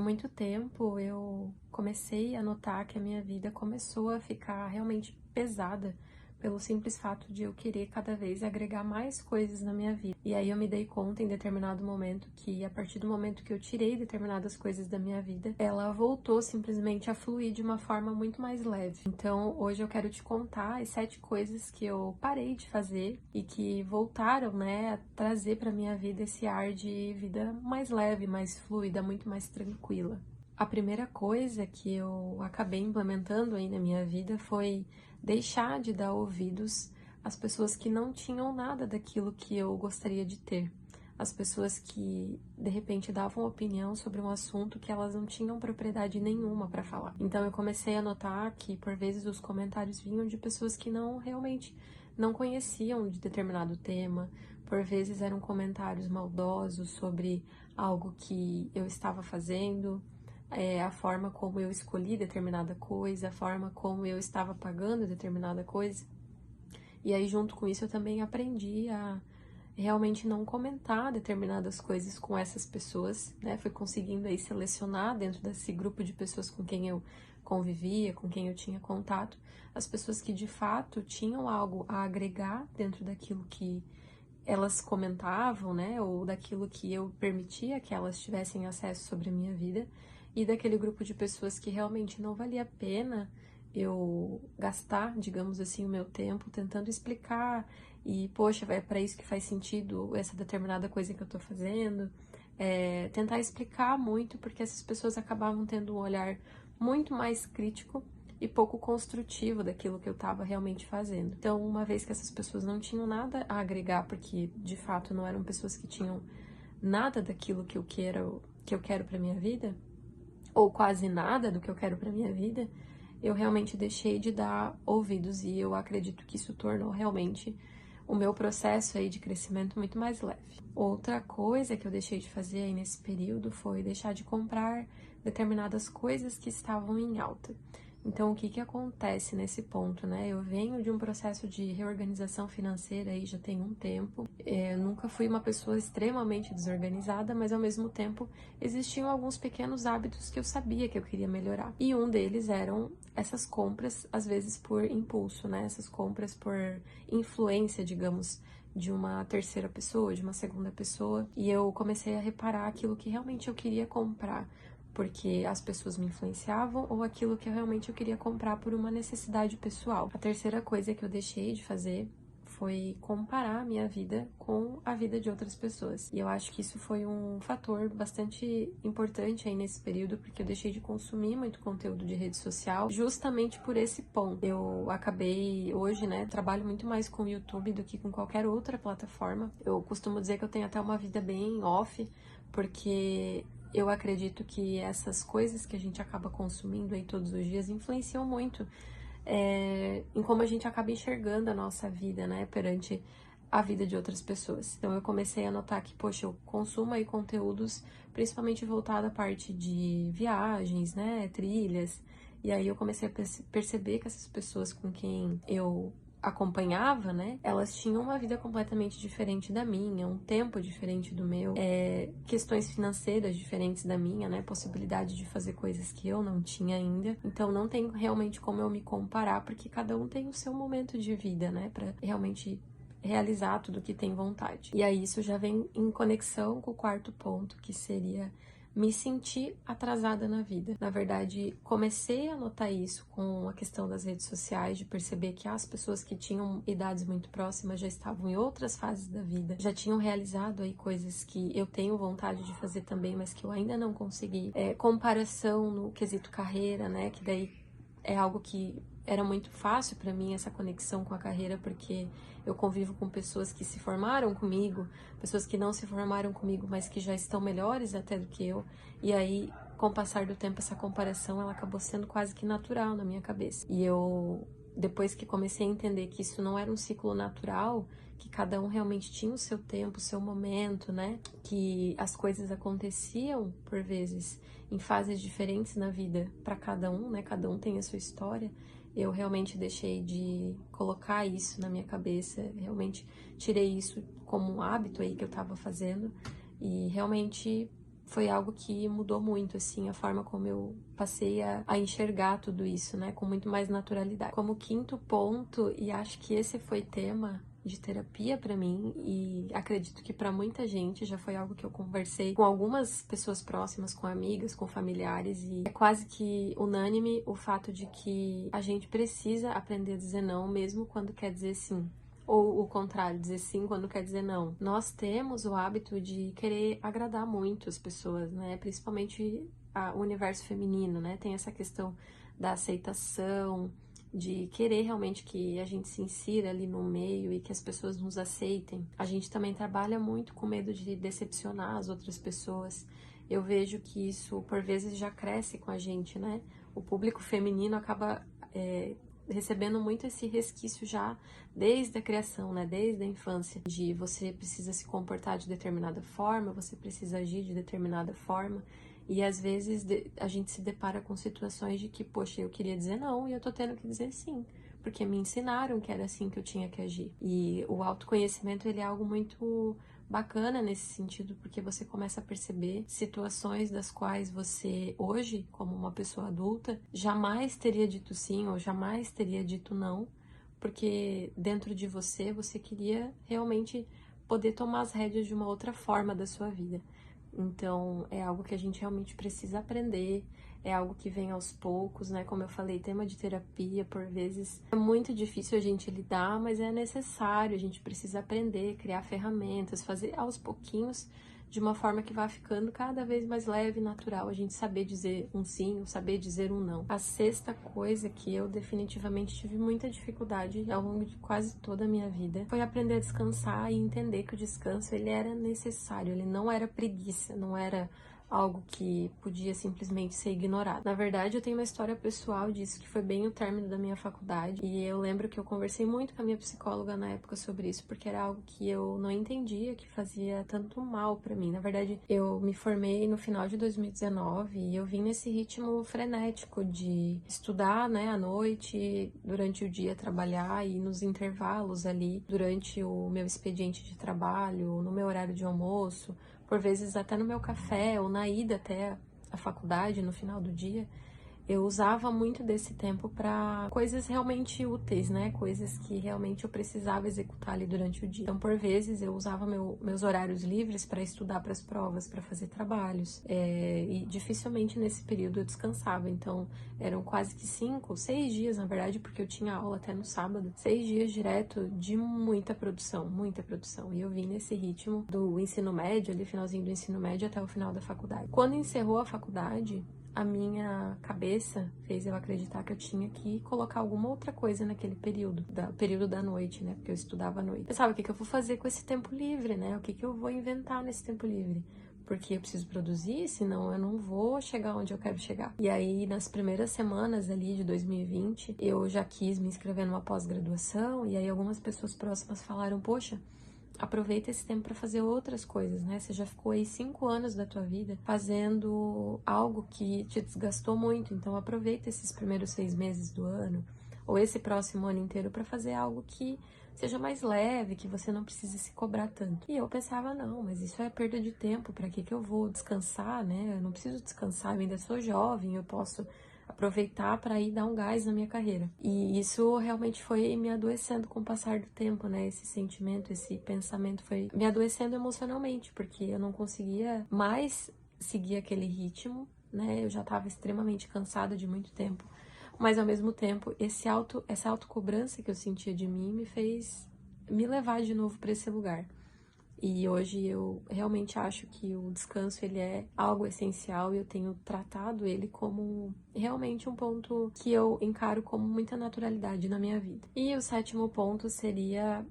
muito tempo eu comecei a notar que a minha vida começou a ficar realmente pesada pelo simples fato de eu querer cada vez agregar mais coisas na minha vida. E aí eu me dei conta em determinado momento que, a partir do momento que eu tirei determinadas coisas da minha vida, ela voltou simplesmente a fluir de uma forma muito mais leve. Então hoje eu quero te contar as 7 coisas que eu parei de fazer e que voltaram, né, a trazer para minha vida esse ar de vida mais leve, mais fluida, muito mais tranquila. A primeira coisa que eu acabei implementando aí na minha vida foi deixar de dar ouvidos às pessoas que não tinham nada daquilo que eu gostaria de ter. As pessoas que, de repente, davam opinião sobre um assunto que elas não tinham propriedade nenhuma para falar. Então eu comecei a notar que, por vezes, os comentários vinham de pessoas que realmente não conheciam de determinado tema. Por vezes eram comentários maldosos sobre algo que eu estava fazendo, a forma como eu escolhi determinada coisa, a forma como eu estava pagando determinada coisa. E aí, junto com isso, eu também aprendi a realmente não comentar determinadas coisas com essas pessoas, né? Fui conseguindo aí selecionar dentro desse grupo de pessoas com quem eu convivia, com quem eu tinha contato, as pessoas que de fato tinham algo a agregar dentro daquilo que elas comentavam, né? Ou daquilo que eu permitia que elas tivessem acesso sobre a minha vida, e daquele grupo de pessoas que realmente não valia a pena eu gastar, digamos assim, o meu tempo tentando explicar e, poxa, é para isso que faz sentido essa determinada coisa que eu tô fazendo. Tentar explicar muito, porque essas pessoas acabavam tendo um olhar muito mais crítico e pouco construtivo daquilo que eu estava realmente fazendo. Então, uma vez que essas pessoas não tinham nada a agregar, porque de fato não eram pessoas que tinham nada daquilo que eu quero para minha vida, ou quase nada do que eu quero para minha vida, eu realmente deixei de dar ouvidos, e eu acredito que isso tornou realmente o meu processo aí de crescimento muito mais leve. Outra coisa que eu deixei de fazer aí nesse período foi deixar de comprar determinadas coisas que estavam em alta. Então, o que acontece nesse ponto, né? Eu venho de um processo de reorganização financeira aí já tem um tempo. Eu nunca fui uma pessoa extremamente desorganizada, mas ao mesmo tempo existiam alguns pequenos hábitos que eu sabia que eu queria melhorar. E um deles eram essas compras, às vezes por impulso, né? Essas compras por influência, digamos, de uma terceira pessoa, de uma segunda pessoa. E eu comecei a reparar aquilo que realmente eu queria comprar porque as pessoas me influenciavam, ou aquilo que realmente eu queria comprar por uma necessidade pessoal. A terceira coisa que eu deixei de fazer foi comparar a minha vida com a vida de outras pessoas. E eu acho que isso foi um fator bastante importante aí nesse período, porque eu deixei de consumir muito conteúdo de rede social justamente por esse ponto. Eu acabei hoje, né, trabalho muito mais com o YouTube do que com qualquer outra plataforma. Eu costumo dizer que eu tenho até uma vida bem off, porque eu acredito que essas coisas que a gente acaba consumindo aí todos os dias influenciam muito em como a gente acaba enxergando a nossa vida, né, perante a vida de outras pessoas. Então eu comecei a notar que, poxa, eu consumo aí conteúdos principalmente voltado à parte de viagens, né, trilhas, e aí eu comecei a perceber que essas pessoas com quem eu acompanhava, né, elas tinham uma vida completamente diferente da minha, um tempo diferente do meu, questões financeiras diferentes da minha, né, possibilidade de fazer coisas que eu não tinha ainda. Então não tem realmente como eu me comparar, porque cada um tem o seu momento de vida, né, para realmente realizar tudo que tem vontade. E aí isso já vem em conexão com o quarto ponto, que seria me sentir atrasada na vida. Na verdade, comecei a notar isso com a questão das redes sociais, de perceber que as pessoas que tinham idades muito próximas já estavam em outras fases da vida, já tinham realizado aí coisas que eu tenho vontade de fazer também, mas que eu ainda não consegui. Comparação no quesito carreira, né, que daí é algo que era muito fácil para mim, essa conexão com a carreira, porque eu convivo com pessoas que se formaram comigo, pessoas que não se formaram comigo, mas que já estão melhores até do que eu. E aí, com o passar do tempo, essa comparação ela acabou sendo quase que natural na minha cabeça. E eu, depois que comecei a entender que isso não era um ciclo natural, que cada um realmente tinha o seu tempo, o seu momento, né? Que as coisas aconteciam, por vezes, em fases diferentes na vida para cada um, né? Cada um tem a sua história. Eu realmente deixei de colocar isso na minha cabeça, realmente tirei isso como um hábito aí que eu tava fazendo e realmente foi algo que mudou muito, assim, a forma como eu passei a enxergar tudo isso, né, com muito mais naturalidade. Como quinto ponto, e acho que esse foi tema de terapia pra mim, e acredito que pra muita gente, já foi algo que eu conversei com algumas pessoas próximas, com amigas, com familiares, e é quase que unânime o fato de que a gente precisa aprender a dizer não, mesmo quando quer dizer sim. Ou o contrário, dizer sim quando quer dizer não. Nós temos o hábito de querer agradar muito as pessoas, né? Principalmente o universo feminino, né? Tem essa questão da aceitação, de querer realmente que a gente se insira ali no meio e que as pessoas nos aceitem. A gente também trabalha muito com medo de decepcionar as outras pessoas. Eu vejo que isso, por vezes, já cresce com a gente, né? O público feminino acaba recebendo muito esse resquício já desde a criação, né? Desde a infância, de você precisa se comportar de determinada forma, você precisa agir de determinada forma. E às vezes a gente se depara com situações de que, poxa, eu queria dizer não e eu tô tendo que dizer sim, porque me ensinaram que era assim que eu tinha que agir. E o autoconhecimento, ele é algo muito bacana nesse sentido, porque você começa a perceber situações das quais você, hoje, como uma pessoa adulta, jamais teria dito sim ou jamais teria dito não, porque dentro de você, você queria realmente poder tomar as rédeas de uma outra forma da sua vida. Então, é algo que a gente realmente precisa aprender, é algo que vem aos poucos, né? Como eu falei, tema de terapia, por vezes, é muito difícil a gente lidar, mas é necessário, a gente precisa aprender, criar ferramentas, fazer aos pouquinhos, de uma forma que vá ficando cada vez mais leve e natural, a gente saber dizer um sim, ou saber dizer um não. A sexta coisa que eu definitivamente tive muita dificuldade ao longo de quase toda a minha vida foi aprender a descansar e entender que o descanso, ele era necessário, ele não era preguiça, não era algo que podia simplesmente ser ignorado. Na verdade, eu tenho uma história pessoal disso, que foi bem o término da minha faculdade, e eu lembro que eu conversei muito com a minha psicóloga na época sobre isso, porque era algo que eu não entendia, que fazia tanto mal pra mim. Na verdade, eu me formei no final de 2019 e eu vim nesse ritmo frenético de estudar, né, à noite, durante o dia trabalhar e nos intervalos ali, durante o meu expediente de trabalho, no meu horário de almoço, por vezes até no meu café ou na ida até a faculdade no final do dia, eu usava muito desse tempo para coisas realmente úteis, né? Coisas que realmente eu precisava executar ali durante o dia. Então, por vezes, eu usava meus horários livres para estudar para as provas, para fazer trabalhos. E dificilmente nesse período eu descansava. Então, eram quase que 5, 6 dias, na verdade, porque eu tinha aula até no sábado. 6 dias direto de muita produção, muita produção. E eu vim nesse ritmo do ensino médio, ali, finalzinho do ensino médio até o final da faculdade. Quando encerrou a faculdade, a minha cabeça fez eu acreditar que eu tinha que colocar alguma outra coisa naquele período da noite, né? Porque eu estudava à noite. Eu pensava, o que que eu vou fazer com esse tempo livre, né? O que que eu vou inventar nesse tempo livre? Porque eu preciso produzir, senão eu não vou chegar onde eu quero chegar. E aí, nas primeiras semanas ali de 2020, eu já quis me inscrever numa pós-graduação, e aí algumas pessoas próximas falaram, poxa, aproveita esse tempo para fazer outras coisas, né? Você já ficou aí 5 anos da tua vida fazendo algo que te desgastou muito, então aproveita esses primeiros 6 meses do ano, ou esse próximo ano inteiro, para fazer algo que seja mais leve, que você não precise se cobrar tanto. E eu pensava, não, mas isso é perda de tempo, para que eu vou descansar, né? Eu não preciso descansar, eu ainda sou jovem, eu posso aproveitar para ir dar um gás na minha carreira. E isso realmente foi me adoecendo com o passar do tempo, né? Esse sentimento, esse pensamento foi me adoecendo emocionalmente, porque eu não conseguia mais seguir aquele ritmo, né? Eu já estava extremamente cansada de muito tempo. Mas ao mesmo tempo, essa autocobrança que eu sentia de mim me fez me levar de novo para esse lugar. E hoje eu realmente acho que o descanso, ele é algo essencial e eu tenho tratado ele como realmente um ponto que eu encaro como muita naturalidade na minha vida. E o sétimo ponto seria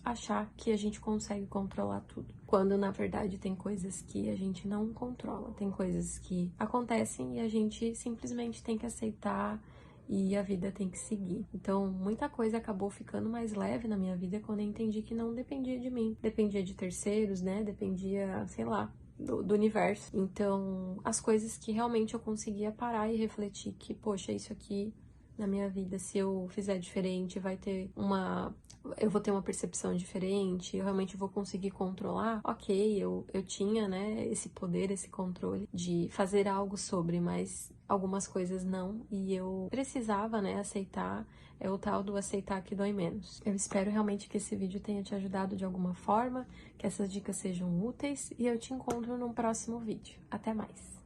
achar que a gente consegue controlar tudo, quando na verdade tem coisas que a gente não controla, tem coisas que acontecem e a gente simplesmente tem que aceitar e a vida tem que seguir. Então, muita coisa acabou ficando mais leve na minha vida quando eu entendi que não dependia de mim, dependia de terceiros, né? Dependia, sei lá, do universo. Então, as coisas que realmente eu conseguia parar e refletir que, poxa, isso aqui na minha vida. Se eu fizer diferente, eu vou ter uma percepção diferente, eu realmente vou conseguir controlar. Ok, eu tinha, né, esse poder, esse controle de fazer algo sobre, mas algumas coisas não, e eu precisava, né, aceitar. É o tal do aceitar que dói menos. Eu espero realmente que esse vídeo tenha te ajudado de alguma forma, que essas dicas sejam úteis, e eu te encontro num próximo vídeo. Até mais!